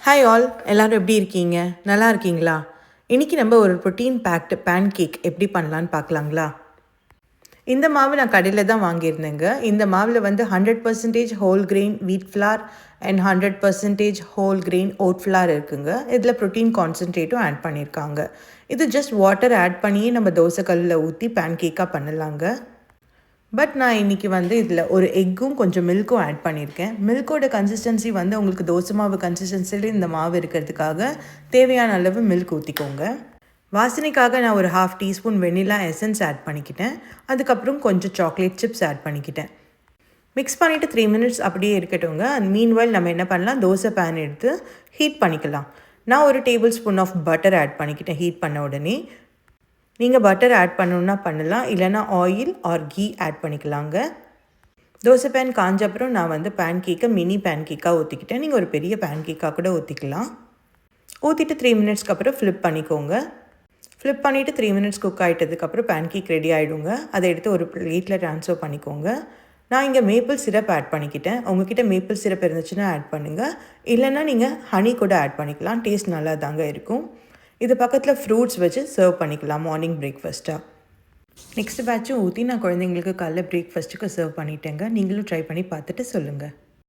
Hi all, எல்லோரும் எப்படி இருக்கீங்க? நல்லா இருக்கீங்களா? இன்றைக்கி நம்ம ஒரு ப்ரோட்டீன் பேக்டு பேன் கேக் எப்படி பண்ணலான்னு பார்க்கலாங்களா? இந்த மாவு நான் கடையில் தான் வாங்கியிருந்தேங்க. இந்த மாவில் வந்து 100% whole grain wheat flour and 100% whole grain oat flour இருக்குங்க. இதில் ப்ரோட்டீன் கான்சன்ட்ரேட்டும் ஆட் பண்ணியிருக்காங்க. இது ஜஸ்ட் வாட்டர் ஆட் பண்ணியே நம்ம தோசை கல்லில் ஊற்றி பேன் கேக்காக பண்ணலாங்க. பட் நான் இன்றைக்கி வந்து இதில் ஒரு எக்கும் கொஞ்சம் மில்க்கும் ஆட் பண்ணியிருக்கேன். மில்கோட கன்சிஸ்டன்சி வந்து உங்களுக்கு தோசை மாவு கன்சிஸ்டன்சியில் இந்த மாவு இருக்கிறதுக்காக தேவையான அளவு மில்க் ஊற்றிக்கோங்க. வாசனைக்காக நான் ஒரு 1/2 டீஸ்பூன் வெனிலா எசன்ஸ் ஆட் பண்ணிக்கிட்டேன். அதுக்கப்புறம் கொஞ்சம் சாக்லேட் சிப்ஸ் ஆட் பண்ணிக்கிட்டேன். மிக்ஸ் பண்ணிவிட்டு 3 மினிட்ஸ் அப்படியே இருக்கட்டும்ங்க. அண்ட் மீன்வைல் நம்ம என்ன பண்ணலாம், தோசை பேன் எடுத்து ஹீட் பண்ணிக்கலாம். நான் ஒரு tablespoon of butter add பண்ணிக்கிட்டேன் ஹீட் பண்ண உடனே. நீங்கள் பட்டர் ஆட் பண்ணணுன்னா பண்ணலாம், இல்லைனா ஆயில் ஆர் கீ ஆட் பண்ணிக்கலாங்க. தோசை பேன் காஞ்ச அப்புறம் நான் வந்து பேன் கேக்கை மினி பேன் கேக்காக ஊற்றிக்கிட்டேன். நீங்கள் ஒரு பெரிய பேன் கேக்காக கூட ஊற்றிக்கலாம். ஊற்றிட்டு 3 மினிட்ஸ்க்கு அப்புறம் ஃப்ளிப் பண்ணிக்கோங்க. ஃப்ளிப் பண்ணிவிட்டு 3 மினிட்ஸ் குக் ஆகிட்டதுக்கப்புறம் பேன் கேக் ரெடி ஆகிடுங்க. அதை எடுத்து ஒரு பிளேட்டில் ட்ரான்ஸ்ஃபர் பண்ணிக்கோங்க. நான் இங்கே மேப்பிள் சிரப் ஆட் பண்ணிக்கிட்டேன். உங்ககிட்ட மேப்பிள் சிரப் இருந்துச்சுன்னா ஆட் பண்ணுங்கள், இல்லைனா நீங்கள் ஹனி கூட ஆட் பண்ணிக்கலாம். டேஸ்ட் நல்லா தாங்க இருக்கும். இது பக்கத்தில் ஃப்ரூட்ஸ் வச்சு சர்வ் பண்ணிக்கலாம் மார்னிங் பிரேக்ஃபாஸ்ட்டாக. நெக்ஸ்ட் பேட்சும் ஊற்றி நான் குழந்தைங்களுக்கு காலைல பிரேக்ஃபாஸ்ட்டுக்கு சர்வ் பண்ணிட்டேங்க. நீங்களும் ட்ரை பண்ணி பார்த்துட்டு சொல்லுங்கள்.